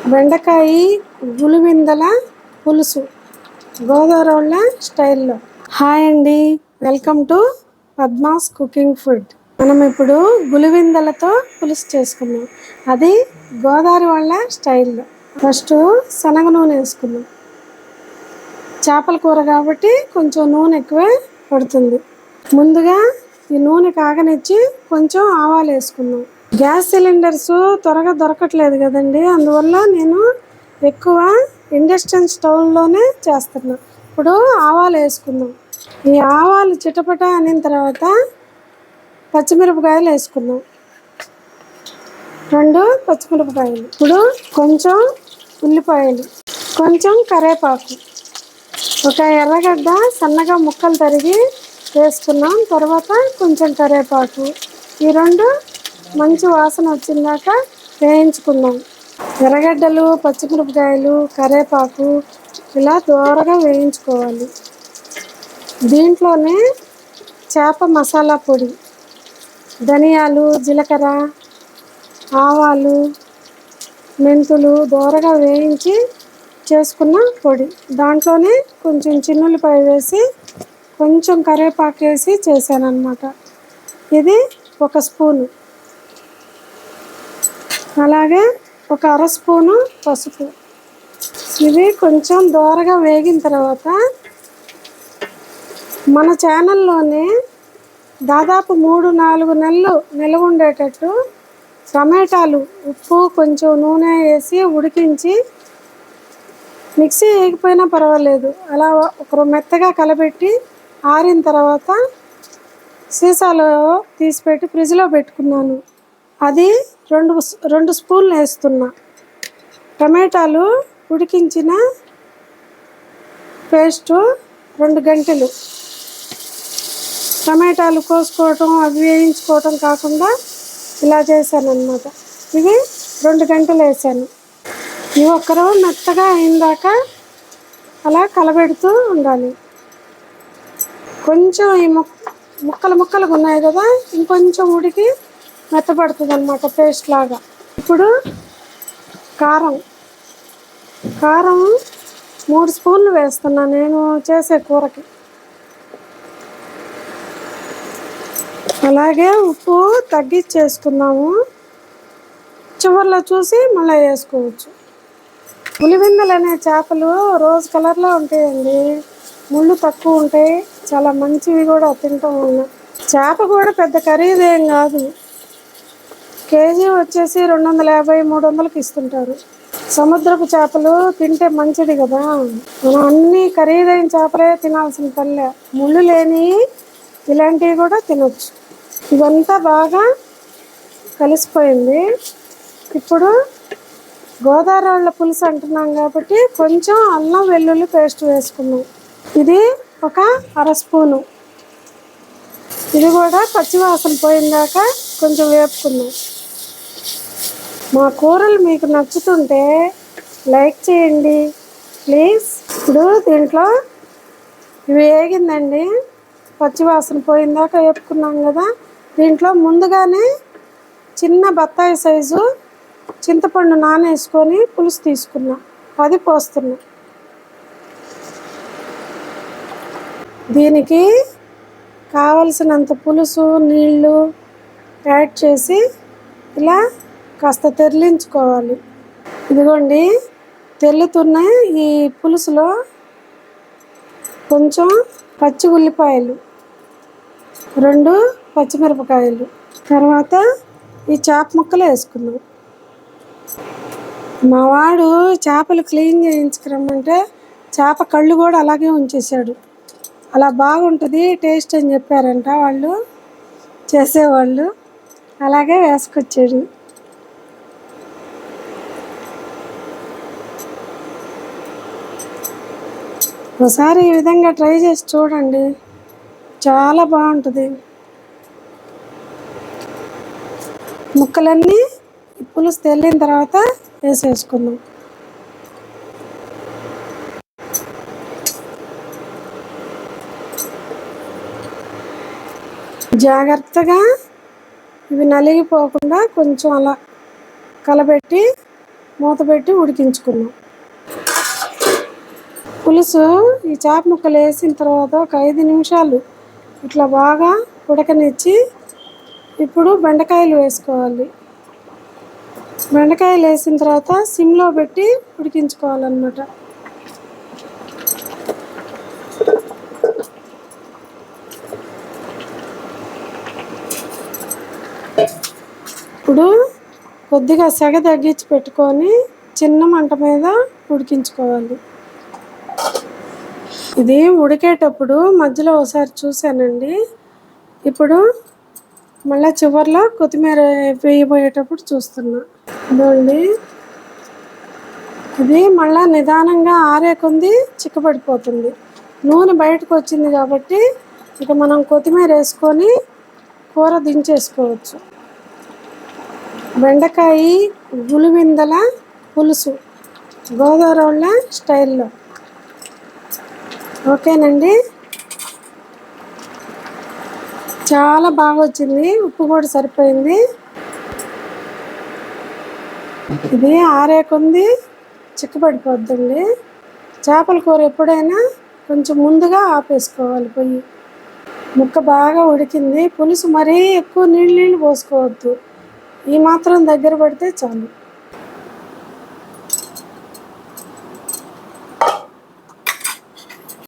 బెండకాయ గులివిందల పులుసు గోదావరి స్టైల్లో. హాయ్ అండి, welcome to Padma's cooking food. మనం ఇప్పుడు గులివిందలతో పులుసు చేసుకున్నాం, అది గోదావరి వాళ్ళ స్టైల్లో. ఫస్ట్ శనగ నూనె వేసుకున్నాం. చేపల కూర కాబట్టి కొంచెం నూనె ఎక్కువే పడుతుంది. ముందుగా ఈ నూనె కాగనిచ్చి కొంచెం ఆవాలు వేసుకున్నాం. గ్యాస్ సిలిండర్స్ త్వరగా దొరకట్లేదు కదండి, అందువల్ల నేను ఎక్కువ ఇండక్షన్ స్టవ్లోనే చేస్తున్నా. ఇప్పుడు ఆవాలు వేసుకుందాం. ఈ ఆవాలు చిటపట అనిన తర్వాత పచ్చిమిరపకాయలు వేసుకుందాం, 2 పచ్చిమిరపకాయలు. ఇప్పుడు కొంచెం ఉల్లిపాయలు, కొంచెం కరివేపాకు, ఒక ఎర్రగడ్డ సన్నగా ముక్కలు తరిగి వేసుకున్నాం. తర్వాత కొంచెం కరివేపాకు, ఈ 2 మంచి వాసన వచ్చిందాక వేయించుకుందాం. ఎర్రగడ్డలు, పచ్చిమిరపకాయలు, కరివేపాకు ఇలా దూరగా వేయించుకోవాలి. దీంట్లోనే చేప మసాలా పొడి, ధనియాలు, జీలకర్ర, ఆవాలు, మెంతులు దూరగా వేయించి చేసుకున్న పొడి, దాంట్లోనే కొంచెం చిన్నుల్లిపాయ వేసి కొంచెం కరివేపాకు వేసి చేశాను అన్నమాట. ఇది 1 స్పూను. అలాగే ఒక 1/2 స్పూను పసుపు. ఇవి కొంచెం దూరగా వేగిన తర్వాత మన ఛానల్లోనే దాదాపు 3-4 నెలలు నిల్వ ఉండేటట్టు టమాటాలు ఉప్పు కొంచెం నూనె వేసి ఉడికించి, మిక్సీ వేయకపోయినా పర్వాలేదు, అలా ఒక మెత్తగా కలబెట్టి ఆరిన తర్వాత సీసాలో తీసిపెట్టి ఫ్రిడ్జ్లో పెట్టుకున్నాను. అది 2 స్పూన్లు వేస్తున్నా. టమాటాలు ఉడికించిన పేస్టు 2 గంటలు. టమాటాలు కోసుకోవటం అవి వేయించుకోవటం కాకుండా ఇలా చేశాను అన్నమాట. ఇవి 2 గంటలు వేసాను. ఇవి ఒక్కరో మెత్తగా అయిందాక అలా కలబెడుతూ ఉండాలి. కొంచెం ఈ ముక్కలుగా ఉన్నాయి కదా, ఇంకొంచెం ఉడికి మెత్తపడుతుంది అన్నమాట, పేస్ట్ లాగా. ఇప్పుడు కారం 3 స్పూన్లు వేస్తున్నా నేను చేసే కూరకి. అలాగే ఉప్పు తగ్గించేసుకున్నాము, చివర్లో చూసి మళ్ళీ వేసుకోవచ్చు. పులివెందులు అనే చేపలు రోజ్ కలర్లో ఉంటాయండి, ముళ్ళు తక్కువ ఉంటాయి, చాలా మంచివి కూడా తింటాం వల్ల. చేప కూడా పెద్ద ఖరీదేం కాదు, కేజీ వచ్చేసి 250-300కి ఇస్తుంటారు. సముద్రపు చేపలు తింటే మంచిది కదా, మనం అన్ని ఖరీదైన చేపలే తినాల్సిన పల్లె, ముళ్ళు లేని ఇలాంటివి కూడా తినొచ్చు. ఇదంతా బాగా కలిసిపోయింది. ఇప్పుడు గోదావరి వాళ్ళ పులుసు అంటున్నాం కాబట్టి కొంచెం అల్లం వెల్లుల్లి పేస్ట్ వేసుకున్నాం. ఇది ఒక 1/2 స్పూను. ఇది కూడా పచ్చివాసన పోయిందాక కొంచెం వేపుకుందాం. మా కూరలు మీకు నచ్చుతుంటే లైక్ చేయండి ప్లీజ్. ఇప్పుడు దీంట్లో ఇవి వేగిందండి, పచ్చివాసన పోయిందాక వేపుకున్నాం కదా. దీంట్లో ముందుగానే చిన్న బత్తాయి సైజు చింతపండు నానేసుకొని పులుసు తీసుకున్నా, అది పోస్తున్నా. దీనికి కావలసినంత పులుసు నీళ్ళు యాడ్ చేసి ఇలా కాస్త తెరలించుకోవాలి. ఇదిగోండి, తెల్లుతున్న ఈ పులుసులో కొంచెం పచ్చి ఉల్లిపాయలు, 2 పచ్చిమిరపకాయలు, తర్వాత ఈ చేప ముక్కలు వేసుకున్నాం. మా వాడు చేపలు క్లీన్ చేయించుకురమ్మంటే చేప కళ్ళు కూడా అలాగే ఉంచేసాడు. అలా బాగుంటుంది టేస్ట్ అని చెప్పారంట వాళ్ళు చేసేవాళ్ళు, అలాగే వేసుకొచ్చాడు. ఒకసారి ఈ విధంగా ట్రై చేసి చూడండి, చాలా బాగుంటుంది. ముక్కలన్నీ పులుసు తెల్లిన తర్వాత వేసేసుకుందాం. జాగ్రత్తగా ఇవి నలిగిపోకుండా కొంచెం అలా కలబెట్టి మూత పెట్టి ఉడికించుకున్నాం. పులుసు ఈ చేప ముక్కలు వేసిన తర్వాత ఒక 5 నిమిషాలు ఇట్లా బాగా ఉడకనిచ్చి ఇప్పుడు బెండకాయలు వేసుకోవాలి. బెండకాయలు వేసిన తర్వాత సిమ్లో పెట్టి ఉడికించుకోవాలన్నమాట. ఇప్పుడు కొద్దిగా సెగ తగ్గించి పెట్టుకొని చిన్న మంట మీద ఉడికించుకోవాలి. ఇది ఉడికేటప్పుడు మధ్యలో ఒకసారి చూశానండి. ఇప్పుడు మళ్ళీ చివరిలో కొత్తిమీర వేయబోయేటప్పుడు చూస్తున్నా. ఇదండి, ఇది మళ్ళీ నిదానంగా ఆరే కొంది చిక్కబడిపోతుంది. నూనె బయటకు వచ్చింది కాబట్టి ఇక మనం కొత్తిమీర వేసుకొని కూర దించేసుకోవచ్చు. బెండకాయ గులివిందల పులుసు గోదావరి వాళ్ళ స్టైల్లో. ఓకేనండి, చాలా బాగా వచ్చింది. ఉప్పు కూడా సరిపోయింది. ఇది ఆరేకుంది చిక్కబడిపోద్దండి. చేపల కూర ఎప్పుడైనా కొంచెం ముందుగా ఆపేసుకోవాలి పొయ్యి. ముక్క బాగా ఉడికింది. పులుసు మరీ ఎక్కువ నీళ్ళు పోసుకోవద్దు. ఈ మాత్రం దగ్గర పడితే చాలు.